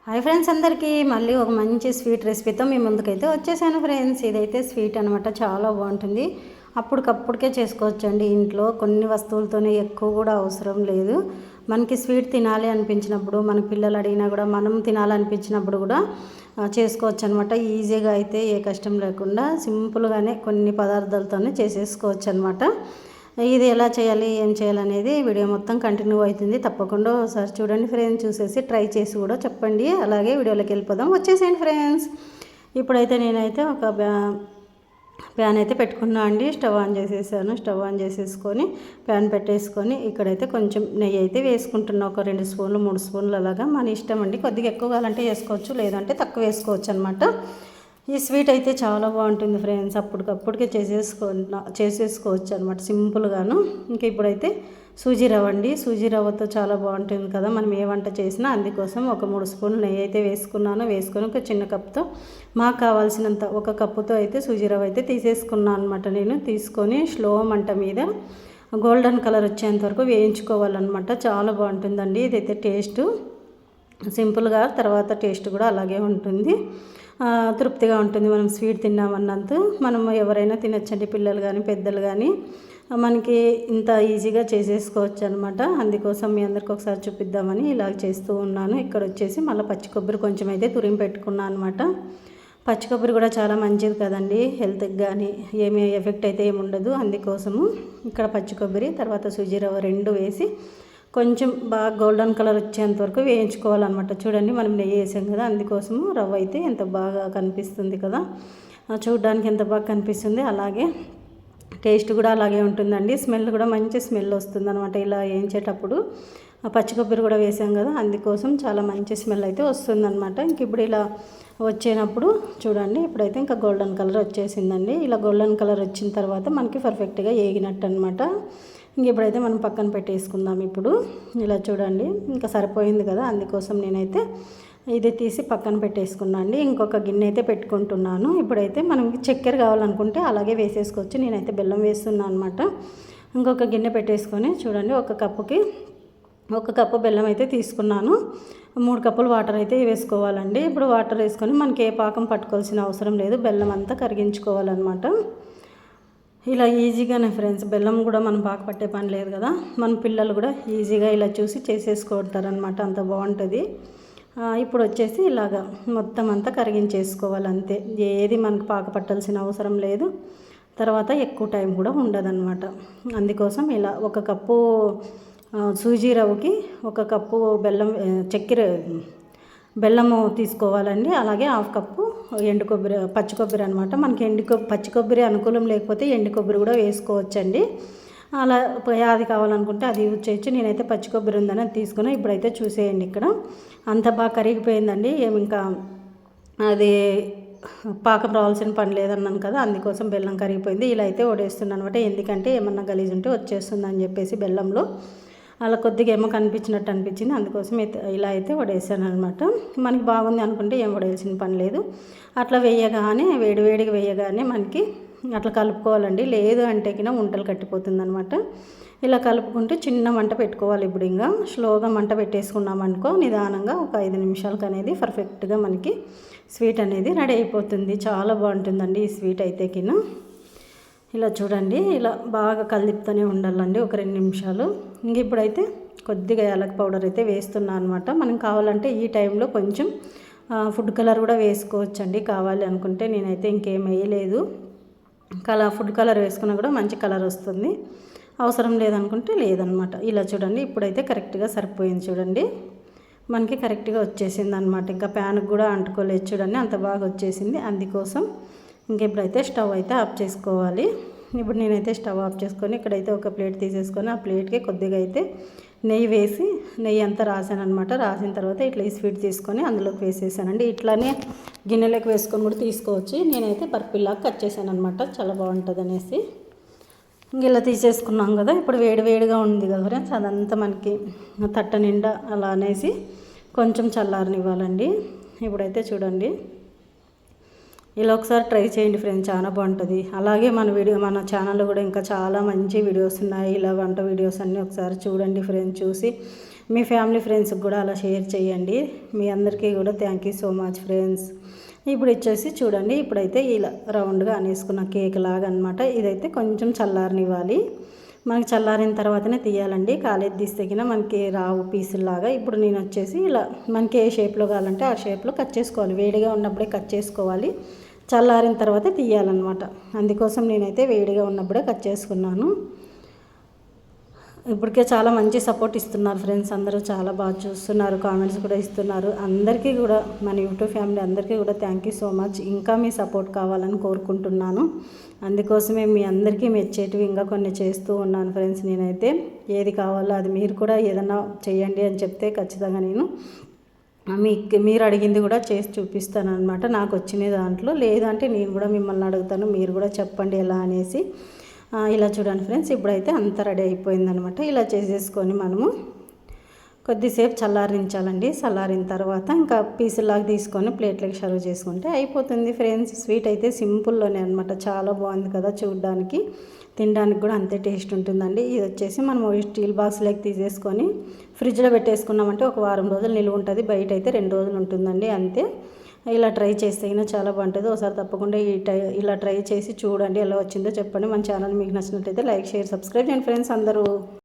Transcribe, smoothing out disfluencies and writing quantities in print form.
Hi friends, అందరికీ మళ్ళీ ఒక మంచి స్వీట్ రెసిపీతో మీ ముందుకైతే వచ్చేసాను ఫ్రెండ్స్. ఇదైతే స్వీట్ అనమాట, చాలా బాగుంటుంది. అప్పటికప్పుడుకే చేసుకోవచ్చండి. ఇంట్లో కొన్ని వస్తువులతోనే, ఎక్కువ కూడా అవసరం లేదు. మనకి స్వీట్ తినాలి అనిపించినప్పుడు, మన పిల్లలు అడిగినా కూడా, మనం తినాలనిపించినప్పుడు కూడా చేసుకోవచ్చు అనమాట. ఈజీగా అయితే ఏ కష్టం లేకుండా సింపుల్గానే కొన్ని పదార్థాలతోనే చేసేసుకోవచ్చు అనమాట. ఇది ఎలా చేయాలి, ఏం చేయాలనేది వీడియో మొత్తం కంటిన్యూ అవుతుంది. తప్పకుండా ఒకసారి చూడండి ఫ్రెండ్స్, చూసేసి ట్రై చేసి కూడా చెప్పండి. అలాగే వీడియోలోకి వెళ్ళిపోదాం, వచ్చేసేయండి ఫ్రెండ్స్. ఇప్పుడైతే నేనైతే ఒక ప్యాన్ అయితే పెట్టుకున్నా అండి. స్టవ్ ఆన్ చేసేసాను. స్టవ్ ఆన్ చేసేసుకొని ప్యాన్ పెట్టేసుకొని ఇక్కడైతే కొంచెం నెయ్యి అయితే వేసుకుంటున్నా. ఒక 2 స్పూన్లు 3 స్పూన్లు అలాగా మన ఇష్టం అండి. కొద్దిగా ఎక్కువ కావాలంటే వేసుకోవచ్చు, లేదంటే తక్కువ వేసుకోవచ్చు అనమాట. ఈ స్వీట్ అయితే చాలా బాగుంటుంది ఫ్రెండ్స్. అప్పటికప్పుడుకే చేసేసుకోవచ్చు అనమాట, సింపుల్గాను. ఇంకా ఇప్పుడైతే సూజీ రవ్వ అండి. సూజీ రవ్వతో చాలా బాగుంటుంది కదా మనం ఏ వంట చేసినా. అందుకోసం ఒక 3 స్పూన్లు నెయ్యి అయితే వేసుకున్నాను. వేసుకొని ఒక చిన్న కప్తో మాకు కావాల్సినంత ఒక కప్పుతో అయితే సూజీ రవ్వ అయితే తీసేసుకున్నాను అనమాట. నేను తీసుకొని స్లో మంట మీద గోల్డెన్ కలర్ వచ్చేంత వరకు వేయించుకోవాలన్నమాట. చాలా బాగుంటుందండి ఇదైతే. టేస్ట్ సింపుల్గా, తర్వాత టేస్ట్ కూడా అలాగే ఉంటుంది. తృప్తిగా ఉంటుంది. మనం స్వీట్ తిన్నామన్నంత మనం ఎవరైనా తినచ్చండి, పిల్లలు కానీ పెద్దలు కానీ. మనకి ఇంత ఈజీగా చేసేసుకోవచ్చు అనమాట. అందుకోసం మీ అందరికి ఒకసారి చూపిద్దామని ఇలా చేస్తూ ఉన్నాను. ఇక్కడ వచ్చేసి మళ్ళీ పచ్చి కొబ్బరి కొంచెం అయితే తురిమి పెట్టుకున్నాను అనమాట. పచ్చి కొబ్బరి కూడా చాలా మంచిది కదండి, హెల్త్కి కానీ ఏమీ ఎఫెక్ట్ అయితే ఏముండదు. అందుకోసము ఇక్కడ పచ్చి కొబ్బరి, తర్వాత సూజీ రవ్వ 2 వేసి కొంచెం బాగా గోల్డెన్ కలర్ వచ్చేంత వరకు వేయించుకోవాలన్నమాట. చూడండి, మనం నెయ్యి వేసాం కదా, అందుకోసము రవ్వ అయితే ఎంత బాగా కనిపిస్తుంది కదా, చూడడానికి ఎంత బాగా కనిపిస్తుంది. అలాగే టేస్ట్ కూడా అలాగే ఉంటుందండి. స్మెల్ కూడా మంచి స్మెల్ వస్తుంది అనమాట ఇలా వేయించేటప్పుడు. పచ్చి కొబ్బరి కూడా వేసాం కదా, అందుకోసం చాలా మంచి స్మెల్ అయితే వస్తుందన్నమాట. ఇంక ఇప్పుడు ఇలా వచ్చేటప్పుడు చూడండి, ఇప్పుడైతే ఇంకా గోల్డెన్ కలర్ వచ్చేసిందండి. ఇలా గోల్డెన్ కలర్ వచ్చిన తర్వాత మనకి పర్ఫెక్ట్గా వేగినట్టు అనమాట. ఇంక ఇప్పుడైతే మనం పక్కన పెట్టేసుకుందాం. ఇప్పుడు ఇలా చూడండి, ఇంకా సరిపోయింది కదా, అందుకోసం నేనైతే ఇది తీసి పక్కన పెట్టేసుకున్నాను అండి. ఇంకొక గిన్నె అయితే పెట్టుకుంటున్నాను. ఇప్పుడైతే మనకి చక్కెర కావాలనుకుంటే అలాగే వేసేసుకోవచ్చు. నేనైతే బెల్లం వేస్తున్నాను అనమాట. ఇంకొక గిన్నె పెట్టేసుకొని చూడండి, ఒక కప్పు బెల్లం అయితే తీసుకున్నాను. 3 కప్పులు వాటర్ అయితే వేసుకోవాలండి. ఇప్పుడు వాటర్ వేసుకొని మనకి ఏ పాకం పట్టుకోవాల్సిన అవసరం లేదు, బెల్లం అంతా కరిగించుకోవాలన్నమాట. ఇలా ఈజీగానే ఫ్రెండ్స్, బెల్లం కూడా మనం బాగా పట్టే పని లేదు కదా, మన పిల్లలు కూడా ఈజీగా ఇలా చూసి చేసేసుకుంటారనమాట, అంత బాగుంటుంది. ఇప్పుడు వచ్చేసి ఇలాగా మొత్తం అంతా కరిగించేసుకోవాలి అంతే. ఏది మనకు పాక పట్టాల్సిన అవసరం లేదు, తర్వాత ఎక్కువ టైం కూడా ఉండదన్నమాట. అందుకోసం ఇలా 1 కప్పు సూజీ రవ్వకి 1 కప్పు బెల్లము తీసుకోవాలండి. అలాగే 1/2 కప్పు పచ్చి కొబ్బరి అనమాట. మనకి పచ్చి కొబ్బరి అనుకూలం లేకపోతే ఎండు కొబ్బరి కూడా వేసుకోవచ్చండి. అలా అది కావాలనుకుంటే అది యూజ్ చేయొచ్చు. నేనైతే పచ్చి కొబ్బరి ఉందని అది తీసుకున్నా. ఇప్పుడైతే చూసేయండి, ఇక్కడ అంత బాగా కరిగిపోయిందండి. ఇంకా అది పాకం రావాల్సిన పని లేదన్నాను కదా, అందుకోసం బెల్లం కరిగిపోయింది. ఇలా అయితే వడేస్తున్నాను అనమాట. ఎందుకంటే ఏమన్నా గలీజ్ ఉంటే వచ్చేస్తుందని చెప్పేసి బెల్లంలో అలా కొద్దిగా ఏమో కనిపించినట్టు అనిపించింది, అందుకోసం ఇలా అయితే వడేసాను అనమాట. మనకి బాగుంది అనుకుంటే ఏం వడేయాల్సిన పని లేదు. అట్లా వేయగానే వేడివేడిగా వేయగానే మనకి అట్లా కలుపుకోవాలండి. లేదు అంటే కింద ఉంటలు కట్టిపోతుంది అనమాట. ఇలా కలుపుకుంటే చిన్న మంట పెట్టుకోవాలి. ఇప్పుడు ఇంకా స్లోగా మంట పెట్టేసుకున్నామనుకో, నిదానంగా ఒక 5 నిమిషాలకు అనేది పర్ఫెక్ట్గా మనకి స్వీట్ అనేది రెడీ అయిపోతుంది. చాలా బాగుంటుందండి ఈ స్వీట్ అయితే కింద. ఇలా చూడండి, ఇలా బాగా కలుపుతూనే ఉండాలండి ఒక 2 నిమిషాలు. ఇంక ఇప్పుడైతే కొద్దిగా యాలక్ పౌడర్ అయితే వేస్తున్నాను అనమాట. మనం కావాలంటే ఈ టైంలో కొంచెం ఫుడ్ కలర్ కూడా వేసుకోవచ్చండి కావాలి అనుకుంటే. నేనైతే ఇంకేం వేయలేదు. ఫుడ్ కలర్ వేసుకున్నా కూడా మంచి కలర్ వస్తుంది. అవసరం లేదనుకుంటే లేదనమాట. ఇలా చూడండి, ఇప్పుడైతే కరెక్ట్గా సరిపోయింది. చూడండి, మనకి కరెక్ట్గా వచ్చేసింది అనమాట. ఇంకా ప్యాన్కి కూడా అంటుకోలేదు చూడండి, అంత బాగా వచ్చేసింది. అందుకోసం ఇప్పుడైతే స్టవ్ అయితే ఆఫ్ చేసుకోవాలి. ఇప్పుడు నేనైతే స్టవ్ ఆఫ్ చేసుకొని ఇక్కడైతే ఒక ప్లేట్ తీసేసుకొని ఆ ప్లేట్కి కొద్దిగా అయితే నెయ్యి వేసి నెయ్యి అంతా రాసాను అనమాట. రాసిన తర్వాత ఇట్లా ఈ స్వీట్ తీసుకొని అందులోకి వేసేసానండి. ఇట్లానే గిన్నెలోకి వేసుకొని కూడా తీసుకోవచ్చు. నేనైతే బర్ఫీలాగా కట్ చేశాను అనమాట, చాలా బాగుంటుంది అనేసి. ఇలా తీసేసుకున్నాం కదా. ఇప్పుడు వేడివేడిగా ఉంది కదా ఫ్రెండ్స్, అదంతా మనకి తట్ట నిండా అలా అనేసి కొంచెం చల్లారనివ్వాలండి. ఇప్పుడైతే చూడండి, ఇలా ఒకసారి ట్రై చేయండి ఫ్రెండ్స్, చాలా బాగుంటుంది. అలాగే మన ఛానల్లో కూడా ఇంకా చాలా మంచి వీడియోస్ ఉన్నాయి, ఇలా వంట వీడియోస్ అన్నీ ఒకసారి చూడండి ఫ్రెండ్స్. చూసి మీ ఫ్యామిలీ ఫ్రెండ్స్కి కూడా అలా షేర్ చేయండి. మీ అందరికీ కూడా thank you so much friends. ఇప్పుడు వచ్చేసి చూడండి, ఇప్పుడైతే ఇలా రౌండ్గా అనేసుకున్న కేక్ లాగా అనమాట. ఇదైతే కొంచెం చల్లారనివ్వాలి. మనకి చల్లారిన తర్వాతనే తీయాలండి. కాలేది తీస్తే కింద మనకి రావు పీసుల్లాగా. ఇప్పుడు నేను వచ్చేసి ఇలా మనకి ఏ షేప్లో కావాలంటే ఆ షేప్లో కట్ చేసుకోవాలి. వేడిగా ఉన్నప్పుడే కట్ చేసుకోవాలి, చల్లారిన తర్వాత తీయాలన్నమాట. అందుకోసం నేనైతే వేడిగా ఉన్నప్పుడే కట్ చేసుకున్నాను. ఇప్పటికే చాలా మంచి సపోర్ట్ ఇస్తున్నారు ఫ్రెండ్స్. అందరూ చాలా బాగా చూస్తున్నారు, కామెంట్స్ కూడా ఇస్తున్నారు. అందరికీ కూడా మన యూట్యూబ్ ఫ్యామిలీ అందరికీ కూడా థ్యాంక్ యూ సో మచ్. ఇంకా మీ సపోర్ట్ కావాలని కోరుకుంటున్నాను. అందుకోసమే మీ అందరికీ మెచ్చేటివి ఇంకా కొన్ని చేస్తూ ఉన్నాను ఫ్రెండ్స్. నేనైతే ఏది కావాలో అది మీరు కూడా ఏదన్నా చేయండి అని చెప్తే ఖచ్చితంగా నేను మీరు అడిగింది కూడా చేసి చూపిస్తాను అనమాట. నాకు వచ్చిన దాంట్లో లేదంటే నేను కూడా మిమ్మల్ని అడుగుతాను, మీరు కూడా చెప్పండి ఎలా అనేసి. ఇలా చూడండి ఫ్రెండ్స్, ఇప్పుడైతే అంతా రెడీ అయిపోయిందనమాట. ఇలా చేసేసుకొని మనము కొద్దిసేపు చల్లారించాలండి. చల్లారిన తర్వాత ఇంకా పీసులాగా తీసుకొని ప్లేట్లకి సర్వ్ చేసుకుంటే అయిపోతుంది ఫ్రెండ్స్. స్వీట్ అయితే సింపుల్లోనే అనమాట. చాలా బాగుంది కదా చూడడానికి, తినడానికి కూడా అంతే టేస్ట్ ఉంటుందండి. ఇది వచ్చేసి మనం స్టీల్ బాక్స్లోకి తీసేసుకొని ఫ్రిడ్జ్లో పెట్టేసుకున్నామంటే ఒక వారం రోజులు నిలువ ఉంటుంది. బయట అయితే 2 రోజులు ఉంటుందండి అంతే. ఇలా ట్రై చేస్తే చాలా బాగుంటుంది. ఒకసారి తప్పకుండా ఇలా ట్రై చేసి చూడండి, ఎలా వచ్చిందో చెప్పండి. మన ఛానల్ మీకు నచ్చినట్లయితే లైక్, షేర్, సబ్స్క్రైబ్ చేయండి ఫ్రెండ్స్ అందరూ.